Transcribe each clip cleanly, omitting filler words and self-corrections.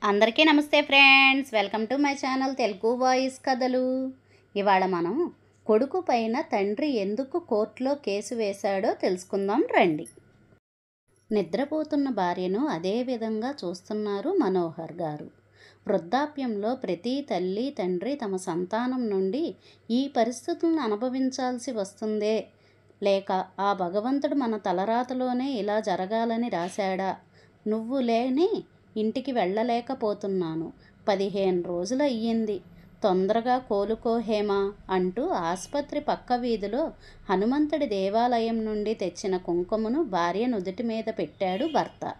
అందరికీ నమస్తే friends, welcome to my channel Telugu voice కథలు. ఇవాళ మనం కొడుకు పైన తండ్రి ఎందుకు కోర్టులో కేసు వేశాడో తెలుసుకుందాం రండి. నిద్రపోతున్న భార్యను అదే విధంగా చూస్తున్నారు మనోహర్ గారు. వృద్ధాప్యంలో ప్రతి తల్లి తండ్రి తమ సంతానం నుండి ఈ పరిస్థితులను అనుభవించాల్సి వస్తుందే, లేక ఆ భగవంతుడు మన తలరాతలోనే ఇలా జరగాలని రాశాడా? నువ్వు లేని ఇంటికి వెళ్ళలేకపోతున్నాను, 15 రోజులు అయ్యింది, తొందరగా కోలుకో హేమా అంటూ ఆసుపత్రి పక్క వీధిలో హనుమంతుడి దేవాలయం నుండి తెచ్చిన కుంకుమను భార్య నుదుటి మీద పెట్టాడు భర్త.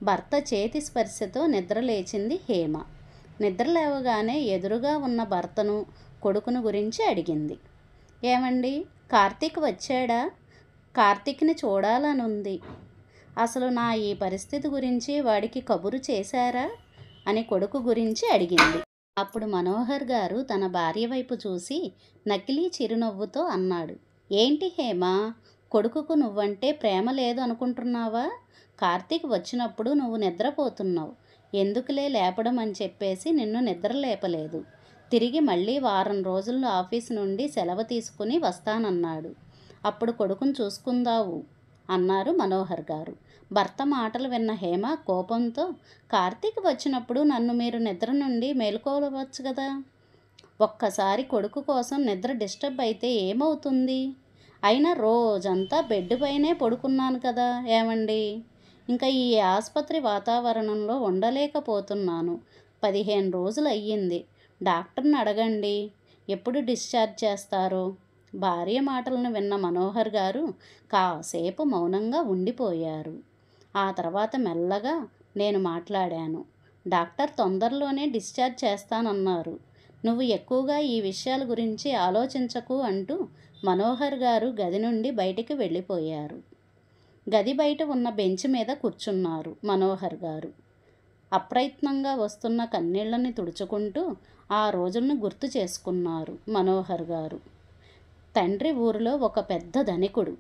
భర్త చేతి స్పర్శతో నిద్రలేచింది హేమ. నిద్రలేవగానే ఎదురుగా ఉన్న భర్తను, కొడుకును గురించి అడిగింది. ఏమండి, కార్తీక్ వచ్చాడా? కార్తీక్ని చూడాలనుంది. అసలు నా ఈ పరిస్థితి గురించి వాడికి కబురు చేశారా అని కొడుకు గురించి అడిగింది. అప్పుడు మనోహర్ గారు తన భార్య వైపు చూసి నకిలీ చిరునవ్వుతో అన్నాడు, ఏంటి హేమా, కొడుకుకు నువ్వంటే ప్రేమ లేదు అనుకుంటున్నావా? కార్తీక్ వచ్చినప్పుడు నువ్వు నిద్రపోతున్నావు, ఎందుకులే లేపడం అని చెప్పేసి నిన్ను నిద్ర లేపలేదు. తిరిగి మళ్ళీ వారం రోజుల్లో ఆఫీసు నుండి సెలవు తీసుకుని వస్తానన్నాడు. అప్పుడు కొడుకును చూసుకుందావు అన్నారు మనోహర్ గారు. భర్త మాటలు విన్న హేమ కోపంతో, కార్తీక్ వచ్చినప్పుడు నన్ను మీరు నిద్ర నుండి మేలుకోవచ్చు కదా, ఒక్కసారి కొడుకు కోసం నిద్ర డిస్టర్బ్ అయితే ఏమవుతుంది? అయినా రోజంతా బెడ్ పైనే పడుకున్నాను కదా ఏమండి, ఇంకా ఈ ఆసుపత్రి వాతావరణంలో ఉండలేకపోతున్నాను, 15 రోజులు అయ్యింది, డాక్టర్ని అడగండి ఎప్పుడు డిశ్చార్జ్ చేస్తారో. భార్య మాటలను విన్న మనోహర్ గారు కాసేపు మౌనంగా ఉండిపోయారు. ఆ తర్వాత మెల్లగా నేను మాట్లాడాను. డాక్టర్ తొందరలోనే డిశ్చార్జ్ చేస్తానన్నారు. నువ్వు ఎక్కువగా ఈ విషయాల గురించి ఆలోచించకు అంటూ మనోహర్ గారు గది నుండి బయటికి వెళ్ళిపోయారు. గది బయట ఉన్న బెంచ్ మీద కూర్చున్నారు మనోహర్ గారు. అప్రయత్నంగా వస్తున్న కన్నీళ్లని తుడుచుకుంటూ ఆ రోజులను గుర్తు చేసుకున్నారు మనోహర్ గారు. తండ్రి ఊరిలో ఒక పెద్ద ధనికుడు.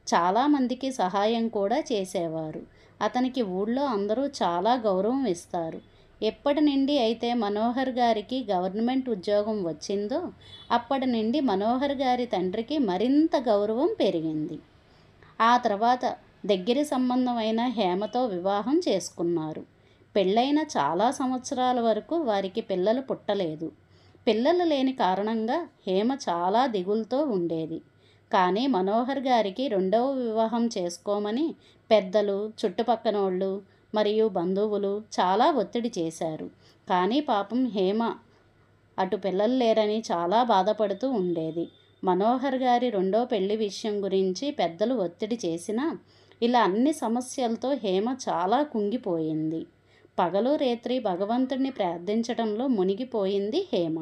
చాలామందికి సహాయం కూడా చేసేవారు. అతనికి ఊళ్ళో అందరూ చాలా గౌరవం ఇస్తారు. ఎప్పటి నుండి అయితే మనోహర్ గారికి గవర్నమెంట్ ఉద్యోగం వచ్చిందో అప్పటి నుండి మనోహర్ గారి తండ్రికి మరింత గౌరవం పెరిగింది. ఆ తర్వాత దగ్గరి సంబంధమైన హేమతో వివాహం చేసుకున్నారు. పెళ్ళైన చాలా సంవత్సరాల వరకు వారికి పిల్లలు పుట్టలేదు. పిల్లలు లేని కారణంగా హేమ చాలా దిగులుతో ఉండేది. కానీ మనోహర్ గారికి రెండవ వివాహం చేసుకోమని పెద్దలు, చుట్టుపక్కనోళ్ళు మరియు బంధువులు చాలా ఒత్తిడి చేశారు. కానీ పాపం హేమ అటు పిల్లలు లేరని చాలా బాధపడుతూ ఉండేది. మనోహర్ గారి రెండో పెళ్లి విషయం గురించి పెద్దలు ఒత్తిడి చేసినా ఇలా అన్ని సమస్యలతో హేమ చాలా కుంగిపోయింది. పగలు రేత్రి భగవంతుడిని ప్రార్థించడంలో మునిగిపోయింది హేమ.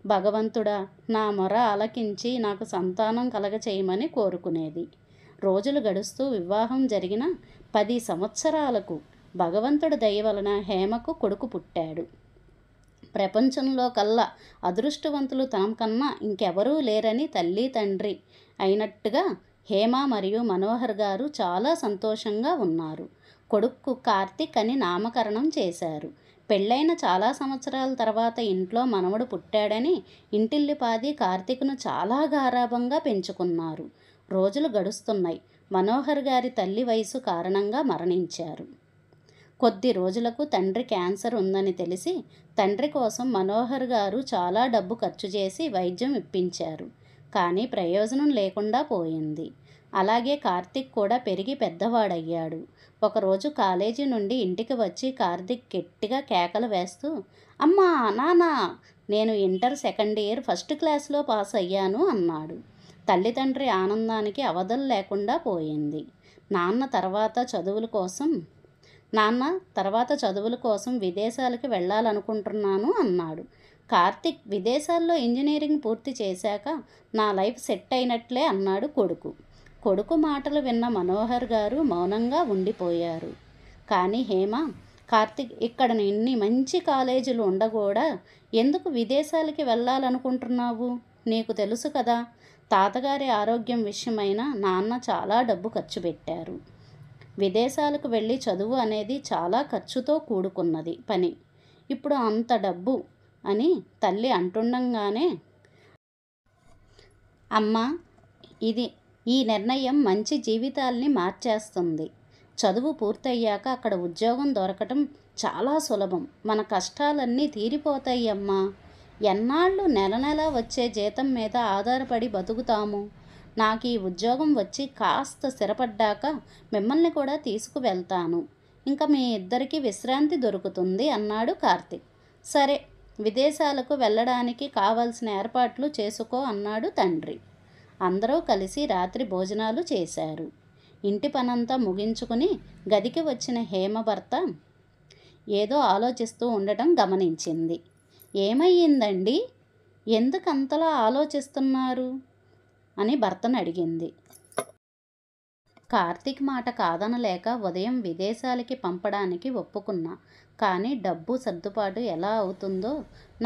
భగవంతుడా, నా మొర ఆలకించి నాకు సంతానం కలగచేయమని కోరుకునేది. రోజులు గడుస్తూ వివాహం జరిగిన 10 సంవత్సరాలకు భగవంతుడి దయ వలన హేమకు కొడుకు పుట్టాడు. ప్రపంచంలో కల్లా అదృష్టవంతులు తనకన్నా ఇంకెవరూ లేరని తల్లి తండ్రి అయినట్టుగా హేమ మరియు మనోహర్ గారు చాలా సంతోషంగా ఉన్నారు. కొడుకు కార్తీక్ అని నామకరణం చేశారు. పెళ్ళైన చాలా సంవత్సరాల తర్వాత ఇంట్లో మనవడు పుట్టాడని ఇంటిల్లిపాది కార్తీక్ను చాలా గారాబంగా పెంచుకున్నారు. రోజులు గడుస్తున్నాయి. మనోహర్ గారి తల్లి వయసు కారణంగా మరణించారు. కొద్ది రోజులకు తండ్రి క్యాన్సర్ ఉందని తెలిసి తండ్రి కోసం మనోహర్ గారు చాలా డబ్బు ఖర్చు చేసి వైద్యం ఇప్పించారు. కానీ ప్రయోజనం లేకుండా పోయింది. అలాగే కార్తీక్ కూడా పెరిగి పెద్దవాడయ్యాడు. ఒకరోజు కాలేజీ నుండి ఇంటికి వచ్చి కార్తీక్ గట్టిగా కేకలు వేస్తూ, అమ్మా, నానా, నేను ఇంటర్ సెకండ్ ఇయర్ ఫస్ట్ క్లాస్లో పాస్ అయ్యాను అన్నాడు. తల్లిదండ్రి ఆనందానికి అవధులు లేకుండా పోయింది. నాన్న తర్వాత చదువుల కోసం విదేశాలకు వెళ్ళాలనుకుంటున్నాను అన్నాడు. కార్తీక్ విదేశాల్లో ఇంజనీరింగ్ పూర్తి చేశాక నా లైఫ్ సెట్ అయినట్లే అన్నాడు కొడుకు. కొడుకు మాటలు విన్న మనోహర్ గారు మౌనంగా ఉండిపోయారు. కానీ హేమ, కార్తీక్ ఇక్కడ ఇన్ని మంచి కాలేజీలు ఉండకూడా ఎందుకు విదేశాలకి వెళ్ళాలనుకుంటున్నావు? నీకు తెలుసు కదా, తాతగారి ఆరోగ్యం విషయమైన నాన్న చాలా డబ్బు ఖర్చు పెట్టారు. విదేశాలకు వెళ్ళి చదువు అనేది చాలా ఖర్చుతో కూడుకున్నది పని. ఇప్పుడు అంత డబ్బు అని తల్లి అంటుండగానే, అమ్మ, ఈ నిర్ణయం మంచి జీవితాల్ని మార్చేస్తుంది. చదువు పూర్తయ్యాక అక్కడ ఉద్యోగం దొరకటం చాలా సులభం. మన కష్టాలన్నీ తీరిపోతాయమ్మా. ఎన్నాళ్ళు నెల నెల వచ్చే జీతం మీద ఆధారపడి బతుకుతాము? నాకు ఈ ఉద్యోగం వచ్చి కాస్త స్థిరపడ్డాక మిమ్మల్ని కూడా తీసుకువెళ్తాను. ఇంకా మీ ఇద్దరికీ విశ్రాంతి దొరుకుతుంది అన్నాడు కార్తీక్. సరే, విదేశాలకు వెళ్ళడానికి కావలసిన ఏర్పాట్లు చేసుకో అన్నాడు తండ్రి. అందరూ కలిసి రాత్రి భోజనాలు చేశారు. ఇంటి పనంతా ముగించుకుని గదికి వచ్చిన హేమ భర్త ఏదో ఆలోచిస్తూ ఉండటం గమనించింది. ఏమయ్యిందండి? ఎందుకు అంతలా ఆలోచిస్తున్నారు అని భర్తను అడిగింది. కార్తీక్ మాట కాదనలేక ఉదయం విదేశాలకి పంపడానికి ఒప్పుకున్నా. కానీ డబ్బు సర్దుబాటు ఎలా అవుతుందో,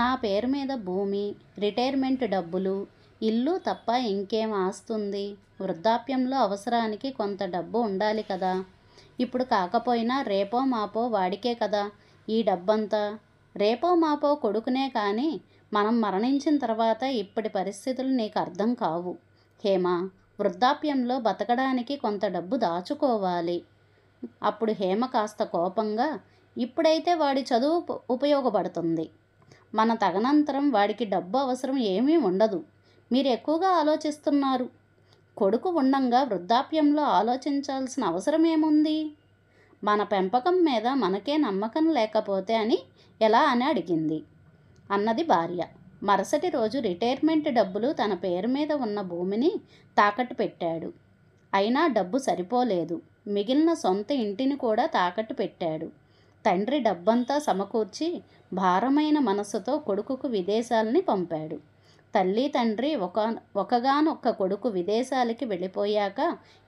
నా పేరు మీద భూమి, రిటైర్మెంట్ డబ్బులు, ఇల్లు తప్ప ఇంకేం ఆస్తుంది? వృద్ధాప్యంలో అవసరానికి కొంత డబ్బు ఉండాలి కదా. ఇప్పుడు కాకపోయినా రేపో మాపో వాడికే కదా ఈ డబ్బంతా. రేపో మాపో కొడుకునే కానీ మనం మరణించిన తర్వాత ఇప్పటి పరిస్థితులు నీకు అర్థం కావు హేమ. వృద్ధాప్యంలో బతకడానికి కొంత డబ్బు దాచుకోవాలి. అప్పుడు హేమ కాస్త కోపంగా, ఇప్పుడైతే వాడి చదువు ఉపయోగపడుతుంది. మన తదనంతరం వాడికి డబ్బు అవసరం ఏమీ ఉండదు. మీరు ఎక్కువగా ఆలోచిస్తున్నారు. కొడుకు ఉండంగా వృద్ధాప్యంలో ఆలోచించాల్సిన అవసరం ఏముంది? మన పెంపకం మీద మనకే నమ్మకం లేకపోతే ఎలా అని అడిగింది అన్నది భార్య. మరుసటి రోజు రిటైర్మెంట్ డబ్బులు తన పేరు మీద ఉన్న భూమిని తాకట్టు పెట్టాడు. అయినా డబ్బు సరిపోలేదు. మిగిలిన సొంత ఇంటిని కూడా తాకట్టు పెట్టాడు. తండ్రి డబ్బంతా సమకూర్చి భారమైన మనసుతో కొడుకుకు విదేశాలని పంపాడు. తల్లి తండ్రి ఒకగానొక్క కొడుకు విదేశాలకి వెళ్ళిపోయాక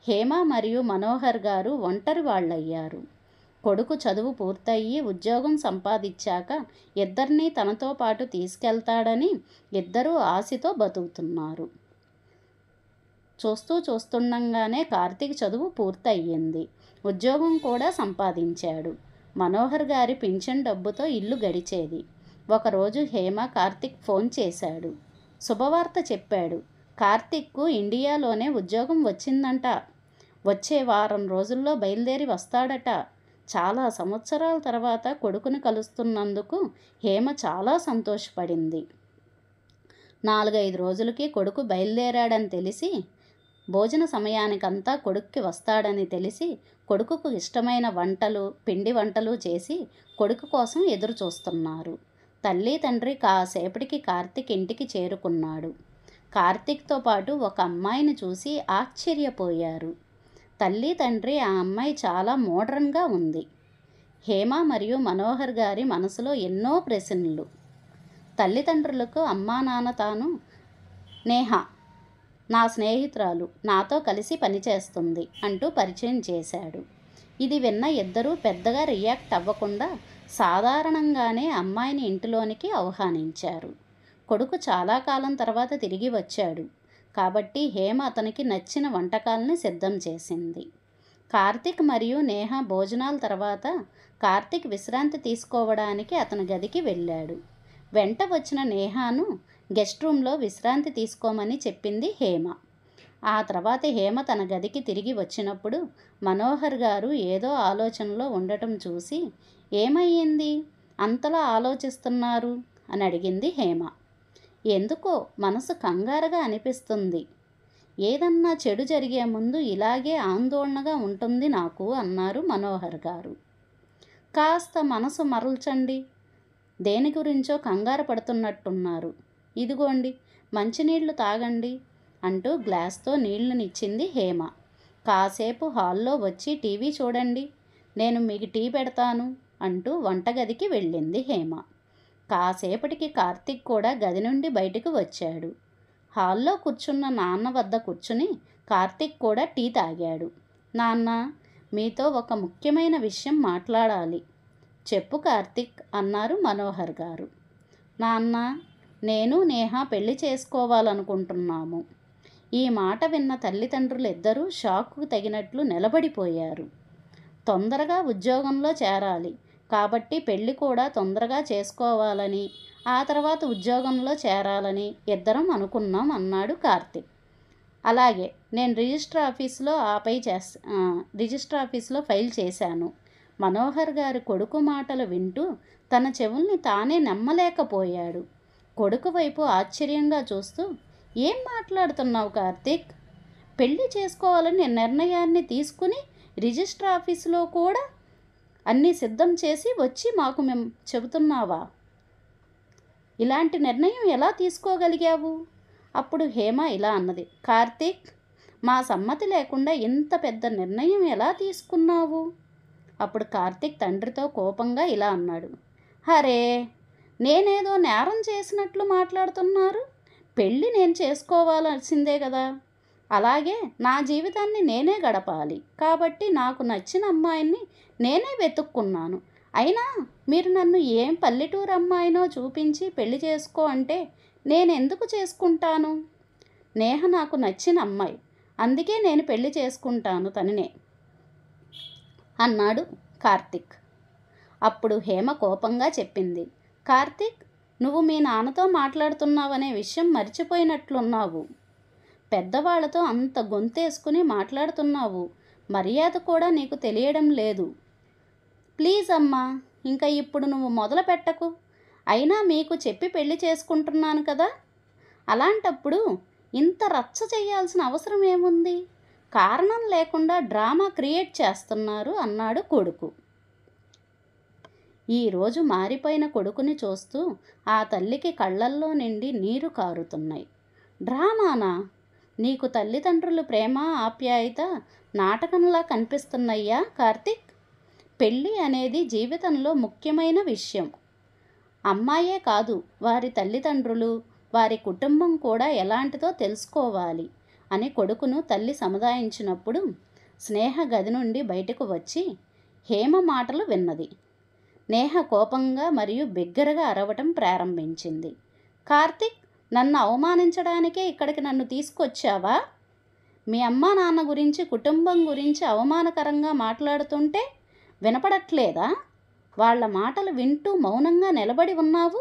హేమ మరియు మనోహర్ గారు ఒంటరి వాళ్ళయ్యారు. కొడుకు చదువు పూర్తయి ఉద్యోగం సంపాదించాక ఇద్దరినీ తనతో పాటు తీసుకెళ్తాడని ఇద్దరూ ఆశతో బతుకుతున్నారు. చూస్తుండగానే కార్తీక్ చదువు పూర్తయ్యింది. ఉద్యోగం కూడా సంపాదించాడు. మనోహర్ గారి పింఛన్ డబ్బుతో ఇల్లు గడిచేది. ఒకరోజు హేమ కార్తీక్ ఫోన్ చేశాడు. శుభవార్త చెప్పాడు. కార్తీక్కు ఇండియాలోనే ఉద్యోగం వచ్చిందంట. వచ్చే వారం రోజుల్లో బయలుదేరి వస్తాడట. చాలా సంవత్సరాల తర్వాత కొడుకుని కలుస్తున్నందుకు హేమ చాలా సంతోషపడింది. 4-5 రోజులకి కొడుకు బయలుదేరాడని తెలిసి, భోజన సమయానికంతా కొడుక్కి వస్తాడని తెలిసి కొడుకుకు ఇష్టమైన వంటలు, పిండి వంటలు చేసి కొడుకు కోసం ఎదురు చూస్తున్నారు. తల్లి తండ్రి కాసేపటికి కార్తీక్ ఇంటికి చేరుకున్నాడు. కార్తీక్తో పాటు ఒక అమ్మాయిని చూసి ఆశ్చర్యపోయారు. తల్లి తండ్రి ఆ అమ్మాయి చాలా మోడ్రన్గా ఉంది. హేమ మరియు మనోహర్ గారి మనసులో ఎన్నో ప్రశ్నలు. తల్లిదండ్రులకు అమ్మా నాన్న తాను నేహ నా స్నేహితురాలు, నాతో కలిసి పనిచేస్తుంది అంటూ పరిచయం చేశాడు. ఇది విన్న ఇద్దరూ పెద్దగా రియాక్ట్ అవ్వకుండా సాధారణంగానే అమ్మాయిని ఇంటిలోనికి ఆహ్వానించారు. కొడుకు చాలా కాలం తర్వాత తిరిగి వచ్చాడు కాబట్టి హేమ అతనికి నచ్చిన వంటకాలని సిద్ధం చేసింది. కార్తీక్ మరియు నేహ భోజనాల తర్వాత కార్తీక్ విశ్రాంతి తీసుకోవడానికి అతని గదికి వెళ్ళాడు. వెంట వచ్చిన నేహాను గెస్ట్ రూమ్లో విశ్రాంతి తీసుకోమని చెప్పింది హేమ. ఆ తర్వాత హేమ తన గదికి తిరిగి వచ్చినప్పుడు మనోహర్ గారు ఏదో ఆలోచనలో ఉండటం చూసి, ఏమయ్యింది, అంతలా ఆలోచిస్తున్నారు అని అడిగింది హేమ. ఎందుకో మనసు కంగారుగా అనిపిస్తుంది. ఏదన్నా చెడు జరిగే ముందు ఇలాగే ఆందోళనగా ఉంటుంది నాకు అన్నారు మనోహర్ గారు. కాస్త మనసు మరల్చండి. దేని గురించో కంగారు పడుతున్నట్టున్నారు. ఇదిగోండి మంచినీళ్లు తాగండి అంటూ గ్లాస్తో నీళ్లనిచ్చింది హేమ. కాసేపు హాల్లో వచ్చి టీవీ చూడండి, నేను మీకు టీ పెడతాను అంటూ వంటగదికి వెళ్ళింది హేమ. కాసేపటికి కార్తీక్ కూడా గది నుండి బయటకు వచ్చాడు. హాల్లో కూర్చున్న నాన్న వద్ద కూర్చుని కార్తీక్ కూడా టీ తాగాడు. నాన్న, మీతో ఒక ముఖ్యమైన విషయం మాట్లాడాలి. చెప్పు కార్తీక్ అన్నారు మనోహర్ గారు. నాన్న, నేను నేహ పెళ్లి చేసుకోవాలనుకుంటున్నాము. ఈ మాట విన్న తల్లిదండ్రులు ఇద్దరూ షాక్కు తగినట్లు నిలబడిపోయారు. తొందరగా ఉద్యోగంలో చేరాలి, కాబట్టి పెళ్ళి కూడా తొందరగా చేసుకోవాలని, ఆ తర్వాత ఉద్యోగంలో చేరాలని ఇద్దరం అనుకున్నాం అన్నాడు కార్తీక్. అలాగే నేను రిజిస్టర్ ఆఫీస్లో ఫైల్ చేశాను. మనోహర్ గారి కొడుకు మాటలు వింటూ తన చెవుల్ని తానే నమ్మలేకపోయాడు. కొడుకు వైపు ఆశ్చర్యంగా చూస్తూ, ఏం మాట్లాడుతున్నావు కార్తీక్? పెళ్ళి చేసుకోవాలని నిర్ణయాన్ని తీసుకుని రిజిస్టర్ ఆఫీసులో కూడా అన్నీ సిద్ధం చేసి వచ్చి మాకు మేము చెబుతున్నావా? ఇలాంటి నిర్ణయం ఎలా తీసుకోగలిగావు? అప్పుడు హేమ ఇలా అన్నది, కార్తీక్, మా సమ్మతి లేకుండా ఇంత పెద్ద నిర్ణయం ఎలా తీసుకున్నావు? అప్పుడు కార్తీక్ తండ్రితో కోపంగా ఇలా అన్నాడు, అరే, నేనేదో నేరం చేసినట్లు మాట్లాడుతున్నారు. పెళ్ళి నేను చేసుకోవాల్సిందే కదా. అలాగే నా జీవితాన్ని నేనే గడపాలి. కాబట్టి నాకు నచ్చిన అమ్మాయిని నేనే వెతుక్కున్నాను. అయినా మీరు నన్ను ఏం పల్లెటూరు అమ్మాయినో చూపించి పెళ్లి చేసుకో అంటే నేను ఎందుకు చేసుకుంటాను? నేహ నాకు నచ్చిన అమ్మాయి, అందుకే నేను పెళ్లి చేసుకుంటాను తననే అన్నాడు కార్తీక్. అప్పుడు హేమ కోపంగా చెప్పింది, కార్తీక్, నువ్వు మీ నాన్నతో మాట్లాడుతున్నావనే విషయం మర్చిపోయినట్లున్నావు. పెద్దవాళ్లతో అంత గొంతేసుకుని మాట్లాడుతున్నావు. మర్యాద కూడా నీకు తెలియడం లేదు. ప్లీజ్ అమ్మా, ఇంకా ఇప్పుడు నువ్వు మొదలు పెట్టకు. అయినా మీకు చెప్పి పెళ్లి చేసుకుంటున్నాను కదా. అలాంటప్పుడు ఇంత రచ్చ చేయాల్సిన అవసరం ఏముంది? కారణం లేకుండా డ్రామా క్రియేట్ చేస్తున్నారు అన్నాడు కొడుకు. ఈరోజు మారిపోయిన కొడుకుని చూస్తూ ఆ తల్లికి కళ్ళల్లో నిండి నీరు కారుతున్నాయి. డ్రామానా? నీకు తల్లిదండ్రులు ప్రేమ ఆప్యాయత నాటకంలా కనిపిస్తున్నాయ్యా కార్తీక్? పెళ్ళి అనేది జీవితంలో ముఖ్యమైన విషయం. అమ్మాయే కాదు, వారి తల్లిదండ్రులు, వారి కుటుంబం కూడా ఎలాంటిదో తెలుసుకోవాలి అని కొడుకును తల్లి సముదాయించినప్పుడు స్నేహ గది నుండి బయటకు వచ్చి హేమ మాటలు విన్నది. నేహ కోపంగా మరియు బిగ్గరగా అరవటం ప్రారంభించింది. కార్తీక్, నన్ను అవమానించడానికే ఇక్కడికి నన్ను తీసుకొచ్చావా? మీ అమ్మా నాన్న గురించి, కుటుంబం గురించి అవమానకరంగా మాట్లాడుతుంటే వినపడట్లేదా? వాళ్ళ మాటలు వింటూ మౌనంగా నిలబడి ఉన్నావు.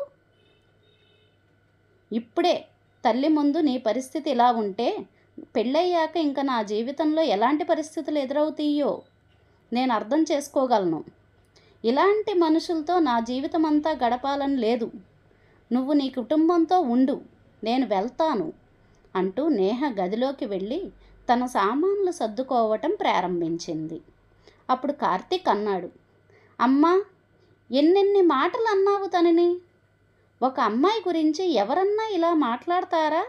ఇప్పుడే తల్లి ముందు నీ పరిస్థితి ఇలా ఉంటే పెళ్ళయ్యాక ఇంకా నా జీవితంలో ఎలాంటి పరిస్థితులు ఎదురవుతాయో నేను అర్థం చేసుకోగలను. ఇలాంటి మనుషులతో నా జీవితం అంతా గడపాలని లేదు. నువ్వు నీ కుటుంబంతో ఉండు, నేను వెళ్తాను అంటూ నేహ గదిలోకి వెళ్ళి తన సామాన్లు సర్దుకోవటం ప్రారంభించింది. అప్పుడు కార్తీక్ అన్నాడు, అమ్మా, ఎన్నెన్ని మాటలు అన్నావు తనని. ఒక అమ్మాయి గురించి ఎవరన్నా ఇలా మాట్లాడతారా?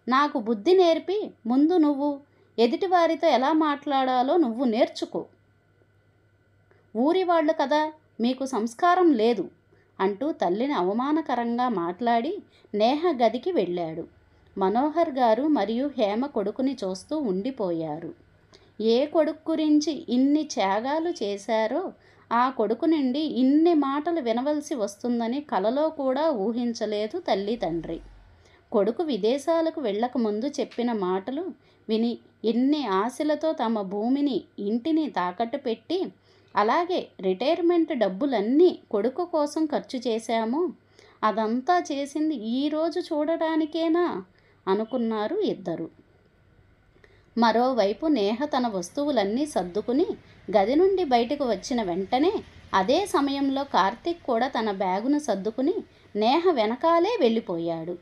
నాకు బుద్ధి నేర్పి ముందు నువ్వు ఎదుటివారితో ఎలా మాట్లాడాలో నువ్వు నేర్చుకో. ఊరి వాళ్ళు కదా, మీకు సంస్కారం లేదు అంటూ తల్లిని అవమానకరంగా మాట్లాడి నేహ గదికి వెళ్ళాడు. మనోహర్ గారు మరియు హేమ కొడుకుని చూస్తూ ఉండిపోయారు. ఏ కొడుకు గురించి ఇన్ని త్యాగాలు చేశారో ఆ కొడుకు నుండి ఇన్ని మాటలు వినవలసి వస్తుందని కలలో కూడా ఊహించలేదు తల్లి తండ్రి. కొడుకు విదేశాలకు వెళ్ళకముందు చెప్పిన మాటలు విని ఎన్ని ఆశలతో తమ భూమిని, ఇంటిని తాకట్టు పెట్టి అలాగే రిటైర్మెంట్ డబ్బులన్నీ కొడుకు కోసం ఖర్చు చేశామో అదంతా చేసింది ఈరోజు చూడడానికేనా అనుకున్నారు ఇద్దరు. మరోవైపు నేహ తన వస్తువులన్నీ సర్దుకుని గది నుండి బయటకు వచ్చిన వెంటనే అదే సమయంలో కార్తీక్ కూడా తన బ్యాగును సర్దుకుని నేహ వెనకాలే వెళ్ళిపోయాడు.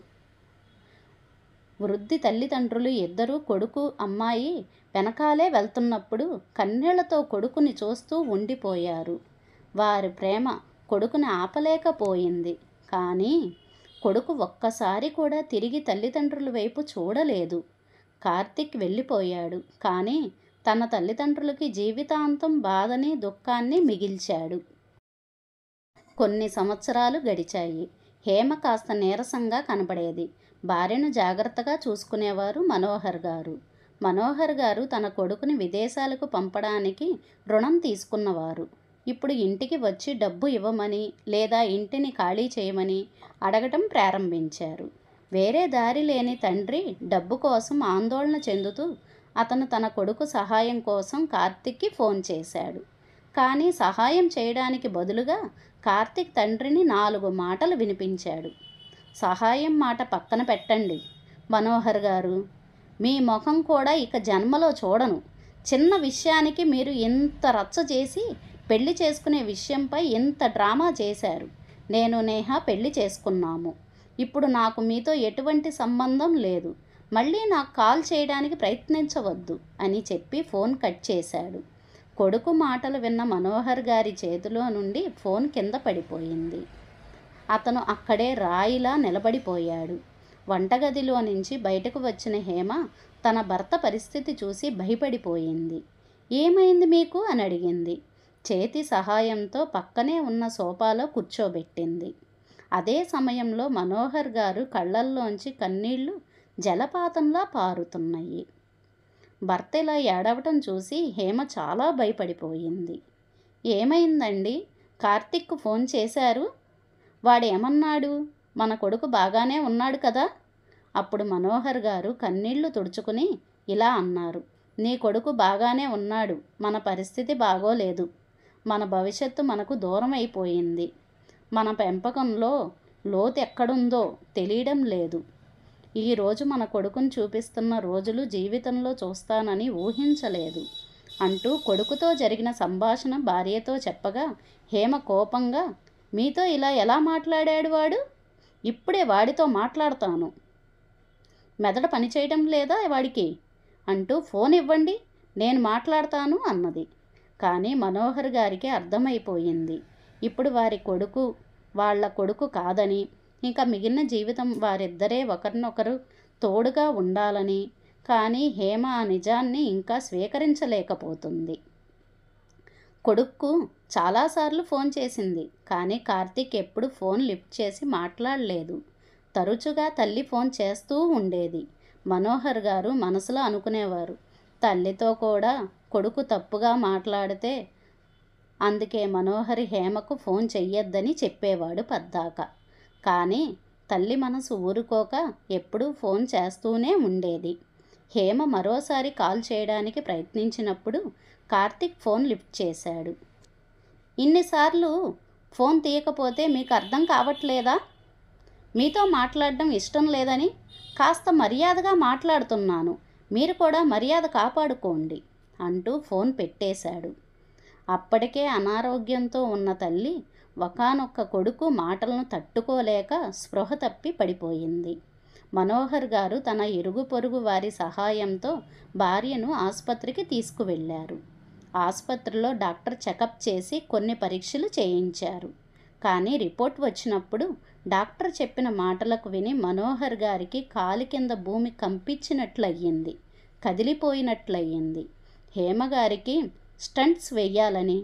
వృద్ధి తల్లిదండ్రులు ఇద్దరూ కొడుకు అమ్మాయి వెనకాలే వెళ్తున్నప్పుడు కన్నీళ్లతో కొడుకుని చూస్తూ ఉండిపోయారు. వారి ప్రేమ కొడుకుని ఆపలేకపోయింది. కానీ కొడుకు ఒక్కసారి కూడా తిరిగి తల్లిదండ్రుల వైపు చూడలేదు. కార్తీక్ వెళ్ళిపోయాడు, కానీ తన తల్లిదండ్రులకి జీవితాంతం బాధని, దుఃఖాన్ని మిగిల్చాడు. కొన్ని సంవత్సరాలు గడిచాయి. హేమ కాస్త నీరసంగా కనబడేది. భార్యను జాగ్రత్తగా చూసుకునేవారు మనోహర్ గారు. మనోహర్ గారు తన కొడుకుని విదేశాలకు పంపడానికి రుణం తీసుకున్నవారు. ఇప్పుడు ఇంటికి వచ్చి డబ్బు ఇవ్వమని లేదా ఇంటిని ఖాళీ చేయమని అడగటం ప్రారంభించారు. వేరే దారి లేని తండ్రి డబ్బు కోసం ఆందోళన చెందుతూ అతను తన కొడుకు సహాయం కోసం కార్తిక్కి ఫోన్ చేశాడు. కానీ సహాయం చేయడానికి బదులుగా కార్తిక్ తండ్రిని 4 మాటలు వినిపించాడు. సహాయం మాట పక్కన పెట్టండి మనోహర్ గారు, మీ ముఖం కూడా ఇక జన్మలో చూడను. చిన్న విషయానికి మీరు ఇంత రచ్చ చేసి పెళ్లి చేసుకునే విషయంపై ఇంత డ్రామా చేశారు. నేను నేహ పెళ్లి చేసుకున్నాము. ఇప్పుడు నాకు మీతో ఎటువంటి సంబంధం లేదు. మళ్ళీ నాకు కాల్ చేయడానికి ప్రయత్నించవద్దు అని చెప్పి ఫోన్ కట్ చేశాడు. కొడుకు మాటలు విన్న మనోహర్ గారి చేతిలో నుండి ఫోన్ కింద పడిపోయింది. అతను అక్కడే రాయిలా నిలబడిపోయాడు. వంటగదిలో నుంచి బయటకు వచ్చిన హేమ తన భర్త పరిస్థితి చూసి భయపడిపోయింది. ఏమైంది మీకు అని అడిగింది. చేతి సహాయంతో పక్కనే ఉన్న సోఫాలో కూర్చోబెట్టింది. అదే సమయంలో మనోహర్ గారు కళ్ళల్లోంచి కన్నీళ్లు జలపాతంలా పారుతున్నాయి. భర్త ఇలా ఏడవటం చూసి హేమ చాలా భయపడిపోయింది. ఏమైందండి? కార్తిక్ ఫోన్ చేశారు. వాడేమన్నాడు? మన కొడుకు బాగానే ఉన్నాడు కదా? అప్పుడు మనోహర్ గారు కన్నీళ్లు తుడుచుకుని ఇలా అన్నారు. నీ కొడుకు బాగానే ఉన్నాడు. మన పరిస్థితి బాగోలేదు. మన భవిష్యత్తు మనకు దూరం అయిపోయింది. మన పెంపకంలో లోతు ఎక్కడుందో తెలియడం లేదు. ఈరోజు మన కొడుకును చూపిస్తున్న రోజులు జీవితంలో చూస్తానని ఊహించలేదు అంటూ కొడుకుతో జరిగిన సంభాషణ భార్యతో చెప్పగా హేమ కోపంగా, మీతో ఇలా ఎలా మాట్లాడాడు వాడు? ఇప్పుడే వాడితో మాట్లాడతాను. మెదడు పనిచేయడం లేదా వాడికి? అంటూ ఫోన్ ఇవ్వండి, నేను మాట్లాడతాను అన్నది. కానీ మనోహర్ గారికి అర్థమైపోయింది ఇప్పుడు వారి కొడుకు వాళ్ళ కొడుకు కాదని, ఇంకా మిగిలిన జీవితం వారిద్దరే ఒకరినొకరు తోడుగా ఉండాలని. కానీ హేమ ఆ నిజాన్ని ఇంకా స్వీకరించలేకపోతుంది. కొడుక్కు చాలాసార్లు ఫోన్ చేసింది, కానీ కార్తీక్ ఎప్పుడు ఫోన్ లిఫ్ట్ చేసి మాట్లాడలేదు. తరచుగా తల్లి ఫోన్ చేస్తూ ఉండేది. మనోహర్ గారు మనసులో అనుకునేవారు, తల్లితో కూడా కొడుకు తప్పుగా మాట్లాడితే అందుకే మనోహరి హేమకు ఫోన్ చెయ్యొద్దని చెప్పేవాడు పద్దాక. కానీ తల్లి మనసు ఊరుకోక ఎప్పుడూ ఫోన్ చేస్తూనే ఉండేది. హేమ మరోసారి కాల్ చేయడానికి ప్రయత్నించినప్పుడు కార్తిక్ ఫోన్ లిఫ్ట్ చేశాడు. ఇన్నిసార్లు ఫోన్ తీయకపోతే మీకు అర్థం కావట్లేదా? మీతో మాట్లాడడం ఇష్టం లేదని కాస్త మర్యాదగా మాట్లాడుతున్నాను. మీరు కూడా మర్యాద కాపాడుకోండి అంటూ ఫోన్ పెట్టేశాడు. అప్పటికే అనారోగ్యంతో ఉన్న తల్లి ఒకానొక్క కొడుకు మాటలను తట్టుకోలేక స్పృహ తప్పి పడిపోయింది. మనోహర్ గారు తన ఇరుగు పొరుగు వారి సహాయంతో భార్యను ఆసుపత్రికి తీసుకువెళ్ళారు. ఆసుపత్రిలో డాక్టర్ చెకప్ చేసి కొన్ని పరీక్షలు చేయించారు. కానీ రిపోర్ట్ వచ్చినప్పుడు డాక్టర్ చెప్పిన మాటలకు విని మనోహర్ గారికి కాలి కింద భూమి కంపించినట్లయింది, కదిలిపోయినట్లయింది. హేమగారికి స్టంట్స్ వేయాలని,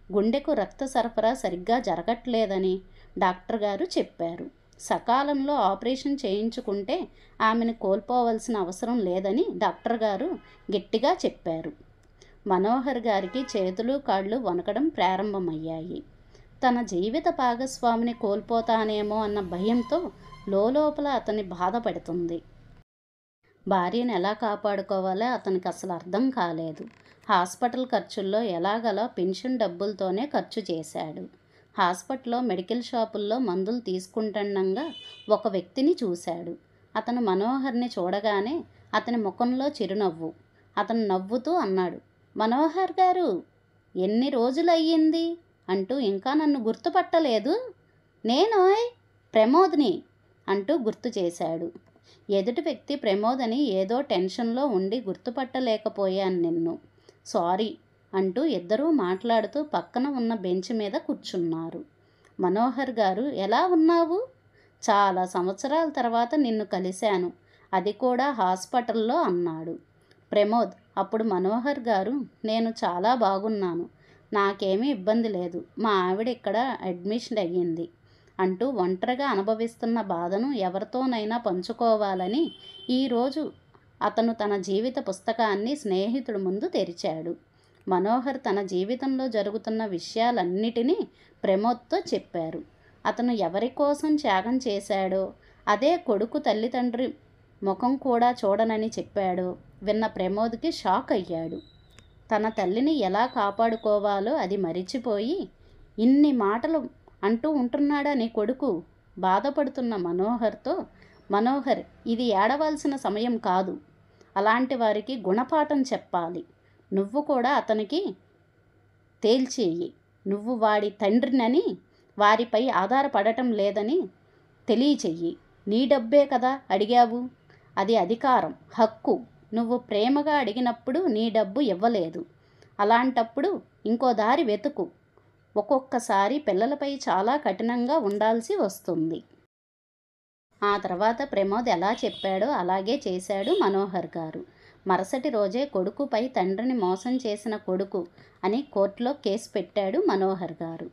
గుండెకు రక్త సరఫరా సరిగ్గా జరగట్లేదని డాక్టర్ గారు చెప్పారు. సకాలంలో ఆపరేషన్ చేయించుకుంటే ఆమెను కోల్పోవలసిన అవసరం లేదని డాక్టర్ గారు గట్టిగా చెప్పారు. మనోహర్ గారికి చేతులు కాళ్ళు వణకడం ప్రారంభమయ్యాయి. తన జీవిత భాగస్వామిని కోల్పోతానేమో అన్న భయంతో లోపల అతన్ని బాధపడుతుంది. భార్యను ఎలా కాపాడుకోవాలో అతనికి అసలు అర్థం కాలేదు. హాస్పిటల్ ఖర్చుల్లో ఎలాగలా పెన్షన్ డబ్బులతోనే ఖర్చు చేశాడు. హాస్పిటల్లో మెడికల్ షాపుల్లో మందులు తీసుకుంటుండగా ఒక వ్యక్తిని చూశాడు. అతను మనోహర్ని చూడగానే అతని ముఖంలో చిరునవ్వు. అతను నవ్వుతూ అన్నాడు, మనోహర్ గారు, ఎన్ని రోజులయ్యింది అంటూ ఇంకా నన్ను గుర్తుపట్టలేదు? నేనోయ్ ప్రమోద్ని అంటూ గుర్తు చేశాడు. ఎదుటి వ్యక్తి ప్రమోద్ అని ఏదో టెన్షన్లో ఉండి గుర్తుపట్టలేకపోయాను నిన్ను, సారీ అంటూ ఇద్దరూ మాట్లాడుతూ పక్కన ఉన్న బెంచ్ మీద కూర్చున్నారు. మనోహర్ గారు, ఎలా ఉన్నావు? చాలా సంవత్సరాల తర్వాత నిన్ను కలిశాను, అది కూడా హాస్పిటల్లో అన్నాడు ప్రమోద్. అప్పుడు మనోహర్ గారు, నేను చాలా బాగున్నాను, నాకేమీ ఇబ్బంది లేదు, మా ఆవిడ ఇక్కడ అడ్మిషన్ అయ్యింది అంటూ ఒంటరిగా అనుభవిస్తున్న బాధను ఎవరితోనైనా పంచుకోవాలని ఈరోజు అతను తన జీవిత పుస్తకాన్ని స్నేహితుడి ముందు తెరిచాడు. మనోహర్ తన జీవితంలో జరుగుతున్న విషయాలన్నిటినీ ప్రమోద్తో చెప్పారు. అతను ఎవరి కోసం త్యాగం చేశాడో, అదే కొడుకు తల్లిదండ్రి ముఖం కూడా చూడనని చెప్పాడో, విన్న ప్రమోద్కి షాక్ అయ్యాడు. తన తల్లిని ఎలా కాపాడుకోవాలో అది మరిచిపోయి ఇన్ని మాటలు అంటూ ఉంటున్నాడా నీ కొడుకు? బాధపడుతున్న మనోహర్తో, మనోహర్, ఇది ఏడవలసిన సమయం కాదు. అలాంటి వారికి గుణపాఠం చెప్పాలి. నువ్వు కూడా అతనికి తేల్చేయి. నువ్వు వాడి తండ్రినని, వారిపై ఆధారపడటం లేదని తెలియచెయ్యి. నీ డబ్బే కదా అడిగావు. అది అధికారం, హక్కు. నువ్వు ప్రేమగా అడిగినప్పుడు నీ డబ్బు ఇవ్వలేదు. అలాంటప్పుడు ఇంకో దారి వెతుకు. ఒక్కొక్కసారి పిల్లలపై చాలా కఠినంగా ఉండాల్సి వస్తుంది. ఆ తర్వాత ప్రమోద్ ఎలా చెప్పాడో అలాగే చేశాడు మనోహర్ గారు. మరుసటి రోజే కొడుకుపై తండ్రిని మోసం చేసిన కొడుకు అని కోర్టులో కేసు పెట్టాడు మనోహర్ గారు.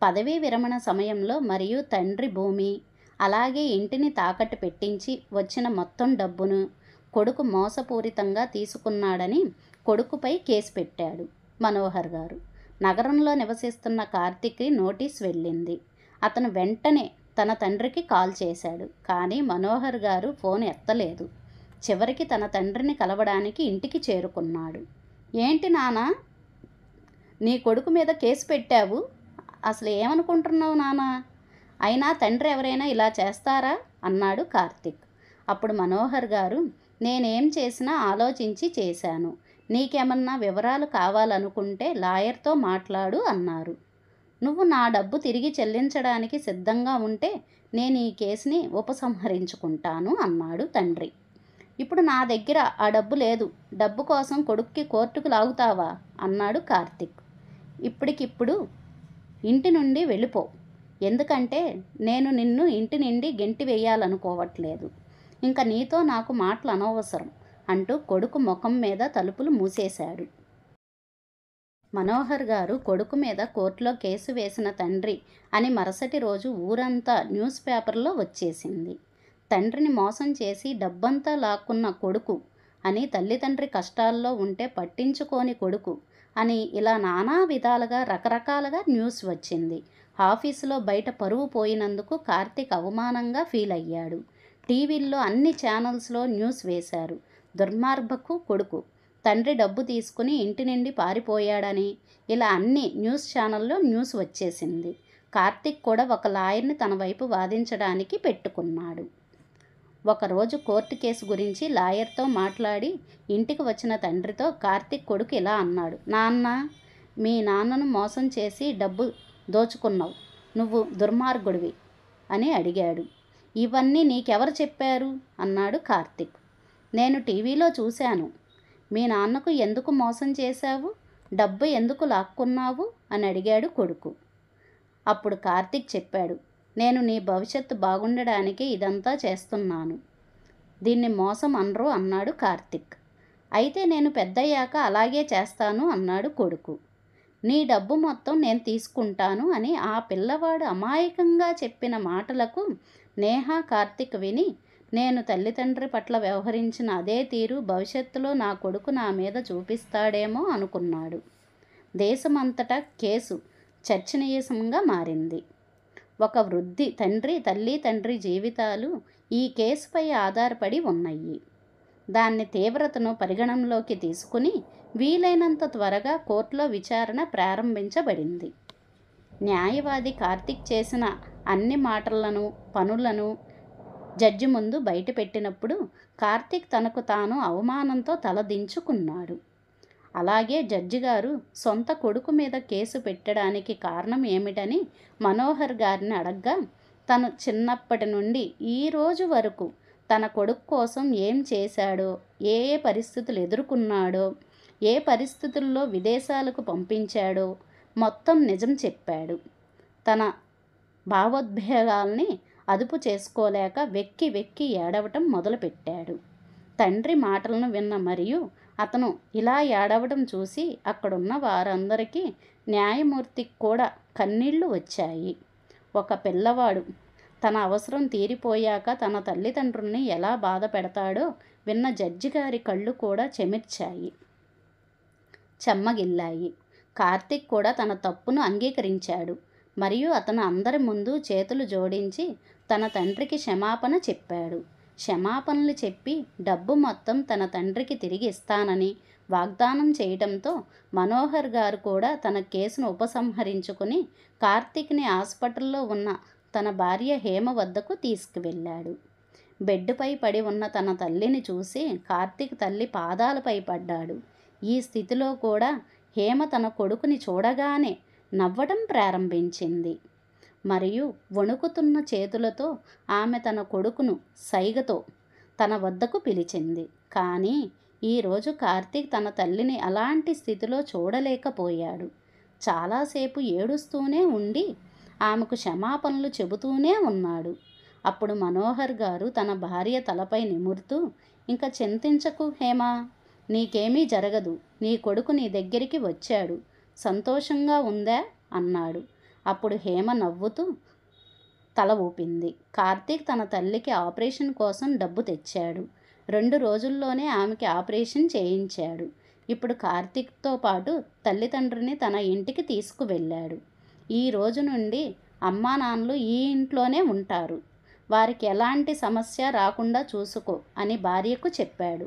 పదవీ విరమణ సమయంలో మరియు తండ్రి భూమి, అలాగే ఇంటిని తాకట్టు పెట్టించి వచ్చిన మొత్తం డబ్బును కొడుకు మోసపూరితంగా తీసుకున్నాడని కొడుకుపై కేసు పెట్టాడు మనోహర్ గారు. నగరంలో నివసిస్తున్న కార్తిక్కి నోటీస్ వెళ్ళింది. అతను వెంటనే తన తండ్రికి కాల్ చేశాడు. కానీ మనోహర్ గారు ఫోన్ ఎత్తలేదు. చివరికి తన తండ్రిని కలవడానికి ఇంటికి చేరుకున్నాడు. ఏంటి నాన్న, నీ కొడుకు మీద కేసు పెట్టావు? అసలు ఏమనుకుంటున్నావు నాన్న? అయినా తండ్రి ఎవరైనా ఇలా చేస్తారా అన్నాడు కార్తిక్. అప్పుడు మనోహర్ గారు, నేనేం చేసినా ఆలోచించి చేశాను. నీకేమన్నా వివరాలు కావాలనుకుంటే లాయర్తో మాట్లాడు అన్నారు. నువ్వు నా డబ్బు తిరిగి చెల్లించడానికి సిద్ధంగా ఉంటే నేను ఈ కేసుని ఉపసంహరించుకుంటాను అన్నాడు తండ్రి. ఇప్పుడు నా దగ్గర ఆ డబ్బు లేదు. డబ్బు కోసం కొడుక్కి కోర్టుకు లాగుతావా అన్నాడు కార్తిక్. ఇప్పటికిప్పుడు ఇంటి నుండి వెళ్ళిపో. ఎందుకంటే నేను నిన్ను ఇంటి నుండి గెంటి వేయాలనుకోవట్లేదు. ఇంకా నీతో నాకు మాటలు అనవసరం అంటూ కొడుకు ముఖం మీద తలుపులు మూసేశాడు. మనోహర్ గారు కొడుకు మీద కోర్టులో కేసు వేసిన తండ్రి అని మరుసటి రోజు ఊరంతా న్యూస్ పేపర్లో వచ్చేసింది. తండ్రిని మోసం చేసి డబ్బంతా లాక్కున్న కొడుకు అని, తల్లిదండ్రి కష్టాల్లో ఉంటే పట్టించుకోని కొడుకు అని, ఇలా నానా విధాలుగా రకరకాలుగా న్యూస్ వచ్చింది. ఆఫీసులో బయట పరువు పోయినందుకు కార్తిక్ అవమానంగా ఫీల్ అయ్యాడు. టీవీల్లో అన్ని ఛానల్స్లో న్యూస్ వేశారు. దుర్మార్గపు కొడుకు తండ్రి డబ్బు తీసుకుని ఇంటి నుండి పారిపోయాడని, ఇలా అన్ని న్యూస్ ఛానల్లో న్యూస్ వచ్చేసింది. కార్తిక్ కూడా ఒక లాయర్ని తన వైపు వాదించడానికి పెట్టుకున్నాడు. ఒకరోజు కోర్టు కేసు గురించి లాయర్తో మాట్లాడి ఇంటికి వచ్చిన తండ్రితో కార్తిక్ కొడుకు ఇలా అన్నాడు. నాన్న, మీ నాన్నను మోసం చేసి డబ్బు దోచుకున్నావు. నువ్వు దుర్మార్గుడివి అని అడిగాడు. ఇవన్నీ నీకెవరు చెప్పారు అన్నాడు కార్తిక్. నేను టీవీలో చూశాను. మీ నాన్నకు ఎందుకు మోసం చేశావు? డబ్బు ఎందుకు లాక్కున్నావు అని అడిగాడు కొడుకు. అప్పుడు కార్తిక్ చెప్పాడు, నేను నీ భవిష్యత్తు బాగుండడానికి ఇదంతా చేస్తున్నాను. దీన్ని మోసం అనరు అన్నాడు కార్తిక్. అయితే నేను పెద్దయ్యాక అలాగే చేస్తాను అన్నాడు కొడుకు. నీ డబ్బు మొత్తం నేను తీసుకుంటాను అని ఆ పిల్లవాడు అమాయకంగా చెప్పిన మాటలకు నేహ, కార్తిక్ విని, నేను తల్లిదండ్రి పట్ల వ్యవహరించిన అదే తీరు భవిష్యత్తులో నా కొడుకు నా మీద చూపిస్తాడేమో అనుకున్నాడు. దేశమంతటా కేసు చర్చనీయాంశంగా మారింది. ఒక వృద్ధి తల్లి తండ్రి జీవితాలు ఈ కేసుపై ఆధారపడి ఉన్నాయి. దాన్ని తీవ్రతను పరిగణనలోకి తీసుకుని వీలైనంత త్వరగా కోర్టులో విచారణ ప్రారంభించబడింది. న్యాయవాది కార్తిక్ చేసిన అన్ని మాటలను, పనులను జడ్జి ముందు బయటపెట్టినప్పుడు కార్తిక్ తనకు తాను అవమానంతో తలదించుకున్నాడు. అలాగే జడ్జి గారు సొంత కొడుకు మీద కేసు పెట్టడానికి కారణం ఏమిటని మనోహర్ గారిని అడగ్గా, తను చిన్నప్పటి నుండి ఈ రోజు వరకు తన కొడుకు కోసం ఏం చేశాడో, ఏ ఏ పరిస్థితులు ఎదుర్కొన్నాడో, ఏ పరిస్థితుల్లో విదేశాలకు పంపించాడో మొత్తం నిజం చెప్పాడు. తన భావోద్వేగాల్ని అదుపు చేసుకోలేక వెక్కి వెక్కి ఏడవటం మొదలుపెట్టాడు. తండ్రి మాటలను విన్న మరియు అతను ఇలా ఏడవడం చూసి అక్కడున్న వారందరికీ, న్యాయమూర్తికి కూడా కన్నీళ్లు వచ్చాయి. ఒక పిల్లవాడు తన అవసరం తీరిపోయాక తన తల్లిదండ్రుల్ని ఎలా బాధ పెడతాడో విన్న జడ్జి గారి కళ్ళు కూడా చెమ్మగిల్లాయి. కార్తిక్ కూడా తన తప్పును అంగీకరించాడు మరియు అతను అందరి ముందు చేతులు జోడించి తన తండ్రికి క్షమాపణ చెప్పాడు. క్షమాపణలు చెప్పి డబ్బు మొత్తం తన తండ్రికి తిరిగి ఇస్తానని వాగ్దానం చేయడంతో మనోహర్ గారు కూడా తన కేసును ఉపసంహరించుకుని కార్తీక్ని హాస్పిటల్లో ఉన్న తన భార్య హేమ వద్దకు తీసుకువెళ్ళాడు. బెడ్డుపై పడి ఉన్న తన తల్లిని చూసి కార్తీక్ తల్లి పాదాలపై పడ్డాడు. ఈ స్థితిలో కూడా హేమ తన కొడుకుని చూడగానే నవ్వడం ప్రారంభించింది. మరియు వణుకుతున్న చేతులతో ఆమె తన కొడుకును సైగతో తన వద్దకు పిలిచింది. కానీ ఈరోజు కార్తీక్ తన తల్లిని అలాంటి స్థితిలో చూడలేకపోయాడు. చాలాసేపు ఏడుస్తూనే ఉండి ఆమెకు క్షమాపణలు చెబుతూనే ఉన్నాడు. అప్పుడు మనోహర్ గారు తన భార్య తలపై నిమురుతూ, "ఇంక చింతించకు హేమా, నీకేమీ జరగదు. నీ కొడుకు నీ దగ్గరికి వచ్చాడు. సంతోషంగా ఉందా?" అన్నాడు. అప్పుడు హేమ నవ్వుతూ తల ఊపింది. కార్తీక్ తన తల్లికి ఆపరేషన్ కోసం డబ్బు తెచ్చాడు. 2 రోజుల్లోనే ఆమెకి ఆపరేషన్ చేయించాడు. ఇప్పుడు కార్తీక్తో పాటు తల్లిదండ్రిని తన ఇంటికి తీసుకువెళ్ళాడు. ఈ రోజు నుండి అమ్మా నాన్నలు ఈ ఇంట్లోనే ఉంటారు. వారికి ఎలాంటి సమస్య రాకుండా చూసుకో అని భార్యకు చెప్పాడు.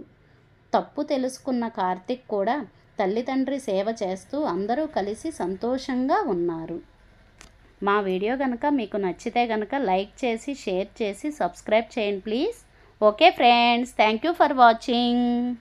తప్పు తెలుసుకున్న కార్తీక్ కూడా తల్లిదండ్రి సేవ చేస్తూ అందరూ కలిసి సంతోషంగా ఉన్నారు. మా వీడియో కనుక మీకు నచ్చితే కనుక లైక్ చేసి, షేర్ చేసి, సబ్స్క్రైబ్ చేయండి please. Okay friends, thank you for watching.